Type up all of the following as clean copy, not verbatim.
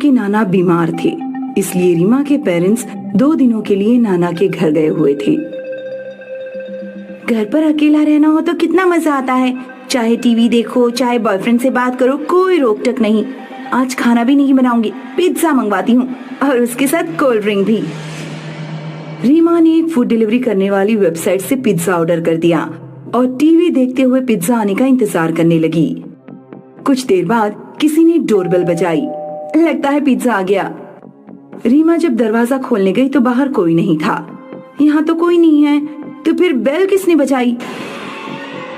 के नाना बीमार थे, इसलिए रीमा के पेरेंट्स 2 दिनों के लिए नाना के घर गए हुए थे। घर पर अकेला रहना हो तो कितना मजा आता है, चाहे टीवी देखो चाहे बॉयफ्रेंड से बात करो, कोई रोक टोक नहीं। आज खाना भी नहीं बनाऊंगी, पिज्जा मंगवाती हूँ और उसके साथ कोल्ड ड्रिंक भी। रीमा ने एक फूड डिलीवरी करने वाली वेबसाइट से पिज्जा ऑर्डर कर दिया और टीवी देखते हुए पिज्जा आने का इंतजार करने लगी। कुछ देर बाद किसी ने डोरबेल बजाई, लगता है पिज्जा आ गया। रीमा जब दरवाजा खोलने गई तो बाहर कोई नहीं था। यहाँ तो कोई नहीं है, तो फिर बेल किसने बजाई?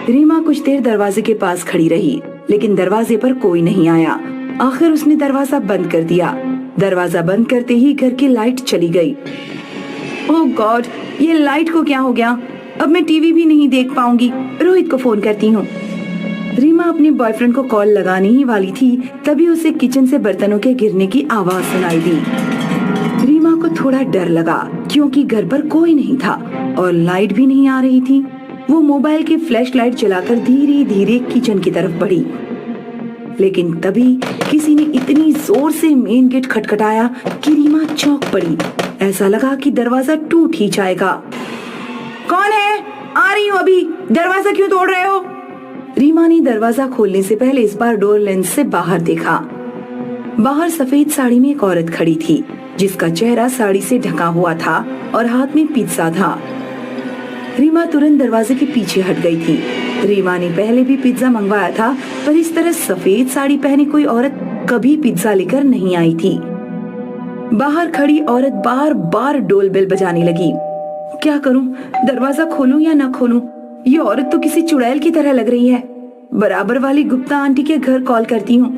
रीमा कुछ देर दरवाजे के पास खड़ी रही, लेकिन दरवाजे पर कोई नहीं आया। आखिर उसने दरवाजा बंद कर दिया। दरवाजा बंद करते ही घर की लाइट चली गई। ओह गॉड, ये लाइट को क्या हो गया? अब मैं टीवी भी नहीं देख पाऊंगी। रोहित को फोन करती हूँ। रीमा अपने बॉयफ्रेंड को कॉल लगाने ही वाली थी, तभी उसे किचन से बर्तनों के गिरने की आवाज सुनाई दी। रीमा को थोड़ा डर लगा, क्योंकि घर पर कोई नहीं था और लाइट भी नहीं आ रही थी। वो मोबाइल की फ्लैश लाइट जलाकर धीरे धीरे किचन की तरफ बढ़ी, लेकिन तभी किसी ने इतनी जोर से मेन गेट खटखटाया कि रीमा चौंक पड़ी। ऐसा लगा कि दरवाजा टूट ही जाएगा। कौन है? आ रही हूँ अभी, दरवाजा क्यों तोड़ रहे हो? रीमा ने दरवाजा खोलने से पहले इस बार डोर लेंस से बाहर देखा। बाहर सफेद साड़ी में एक औरत खड़ी थी, जिसका चेहरा साड़ी से ढका हुआ था और हाथ में पिज्जा था। रीमा तुरंत दरवाजे के पीछे हट गई थी। रीमा ने पहले भी पिज्जा मंगवाया था, पर इस तरह सफेद साड़ी पहने कोई औरत कभी पिज्जा लेकर नहीं आई थी। बाहर खड़ी औरत बार बार डोर बेल बजाने लगी। क्या करूं, दरवाजा खोलूं या न खोलूं? ये औरत तो किसी चुड़ैल की तरह लग रही है। बराबर वाली गुप्ता आंटी के घर कॉल करती हूँ।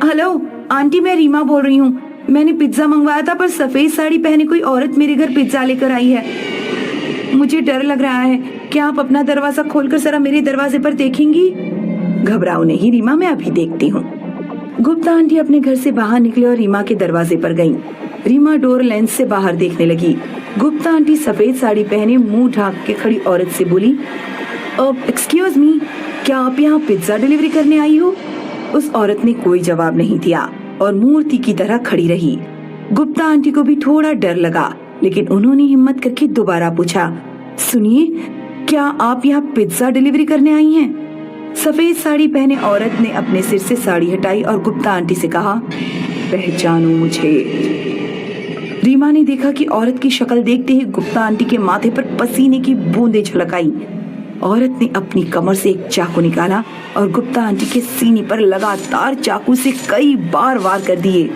हेलो आंटी, मैं रीमा बोल रही हूँ। मैंने पिज्जा मंगवाया था, पर सफेद साड़ी पहने कोई औरत मेरे घर पिज्जा लेकर आई है। मुझे डर लग रहा है, क्या आप अपना दरवाजा खोलकर जरा मेरे दरवाजे पर देखेंगी? घबराओ नहीं रीमा, मैं अभी देखती हूँ। गुप्ता आंटी अपने घर से बाहर निकले और रीमा के दरवाजे पर गईं। रीमा डोर लेंस से बाहर देखने लगी। गुप्ता आंटी सफेद साड़ी पहने मुंह ढाक के खड़ी औरत से बोली, एक्सक्यूज मी, क्या आप यहाँ पिज्जा डिलीवरी करने आई हो? उस औरत ने कोई जवाब नहीं दिया और मूर्ति की तरह खड़ी रही। गुप्ता आंटी को भी थोड़ा डर लगा, लेकिन उन्होंने हिम्मत करके दोबारा पूछा, सुनिए, क्या आप यहाँ पिज्जा डिलीवरी करने आई हैं? सफेद साड़ी पहने औरत ने अपने सिर से साड़ी हटाई और गुप्ता आंटी से कहा, पहचानो मुझे। रीमा ने देखा कि औरत की शक्ल देखते ही गुप्ता आंटी के माथे पर पसीने की बूंदें झलक आई। औरत ने अपनी कमर से एक चाकू निकाला और गुप्ता आंटी के सीने पर लगातार चाकू से कई बार वार कर दिए।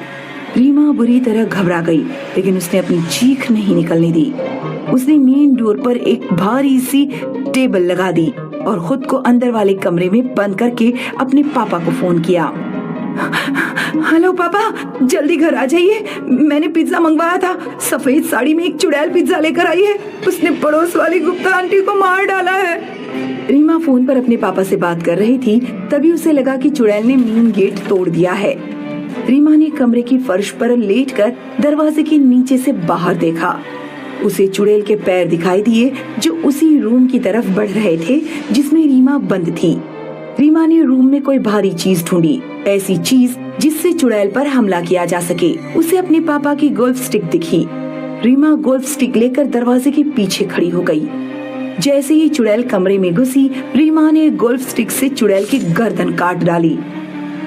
रीमा बुरी तरह घबरा गई, लेकिन उसने अपनी चीख नहीं निकलने दी। उसने मेन डोर पर एक भारी सी टेबल लगा दी और खुद को अंदर वाले कमरे में बंद करके अपने पापा को फोन किया। हेलो पापा, जल्दी घर आ जाइए। मैंने पिज्जा मंगवाया था, सफेद साड़ी में एक चुड़ैल पिज्जा लेकर आई है। उसने पड़ोस वाली गुप्ता आंटी को मार डाला है। रीमा फोन पर अपने पापा से बात कर रही थी, तभी उसे लगा कि चुड़ैल ने मेन गेट तोड़ दिया है। रीमा ने कमरे की फर्श पर लेटकर दरवाजे के नीचे से बाहर देखा। उसे चुड़ैल के पैर दिखाई दिए, जो उसी रूम की तरफ बढ़ रहे थे जिसमें रीमा बंद थी। रीमा ने रूम में कोई भारी चीज ढूंढी, ऐसी चीज जिससे चुड़ैल पर हमला किया जा सके। उसे अपने पापा की गोल्फ स्टिक दिखी। रीमा गोल्फ स्टिक लेकर दरवाजे के पीछे खड़ी हो गई। जैसे ही चुड़ैल कमरे में घुसी, रीमा ने गोल्फ स्टिक से चुड़ैल की गर्दन काट डाली,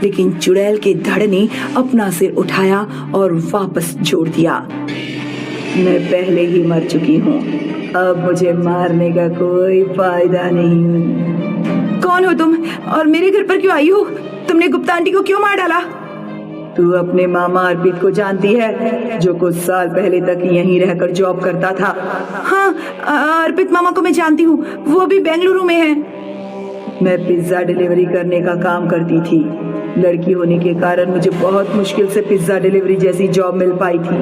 लेकिन चुड़ैल के धड़ ने अपना सिर उठाया और वापस जोड़ दिया। मैं पहले ही मर चुकी हूँ, अब मुझे मारने का कोई फायदा नहीं। कौन हो तुम और मेरे घर पर क्यों आई हो? तुमने गुप्ता आंटी को क्यों मार डाला? तू अपने मामा अर्पित को जानती है, जो कुछ साल पहले तक यहीं रहकर जॉब करता था? हाँ, अर्पित मामा को मैं जानती हूँ, वो भी बेंगलुरु में है। मैं पिज्जा डिलीवरी करने का काम करती थी। लड़की होने के कारण मुझे बहुत मुश्किल से पिज्जा डिलीवरी जैसी जॉब मिल पाई थी।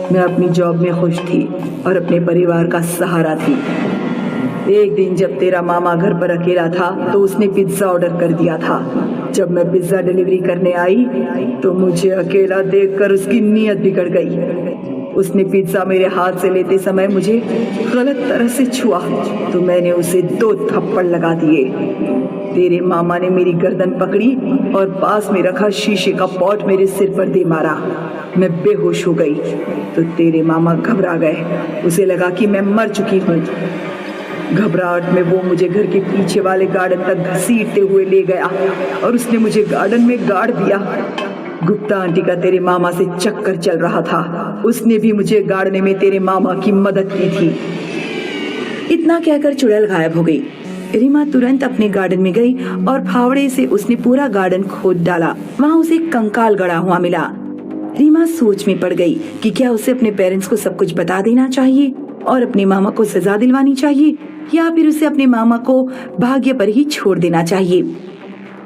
मैं अपनी जॉब में खुश थी और अपने परिवार का सहारा थी। एक दिन जब तेरा मामा घर पर अकेला था तो उसने पिज्जा ऑर्डर कर दिया था। जब मैं पिज्जा डिलीवरी करने आई तो मुझे अकेला देखकर उसकी नीयत बिगड़ गई। उसने पिज्जा मेरे हाथ से लेते समय मुझे गलत तरह से छुआ तो मैंने उसे 2 थप्पड़ लगा दिए। तेरे मामा ने मेरी गर्दन पकड़ी और पास में रखा शीशे का पॉट मेरे सिर पर दे मारा। मैं बेहोश हो गई तो तेरे मामा घबरा गए। उसे लगा कि मैं मर चुकी हूँ। घबराहट में वो मुझे घर के पीछे वाले गार्डन तक घसीटते हुए ले गया और उसने मुझे गार्डन में गाड़ दिया। गुप्ता आंटी का तेरे मामा से चक्कर चल रहा था। उसने भी मुझे गाड़ने में तेरे मामा की मदद की थी। इतना कहकर चुड़ैल गायब हो गई। रीमा तुरंत अपने गार्डन में गई और फावड़े से उसने पूरा गार्डन खोद डाला। वहाँ उसे कंकाल गड़ा हुआ मिला। रीमा सोच में पड़ गई कि क्या उसे अपने पेरेंट्स को सब कुछ बता देना चाहिए और अपने मामा को सजा दिलवानी चाहिए या फिर उसे अपने मामा को भाग्य पर ही छोड़ देना चाहिए।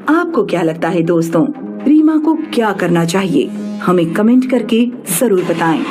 आपको क्या लगता है दोस्तों, रीमा को क्या करना चाहिए? हमें कमेंट करके जरूर बताएं।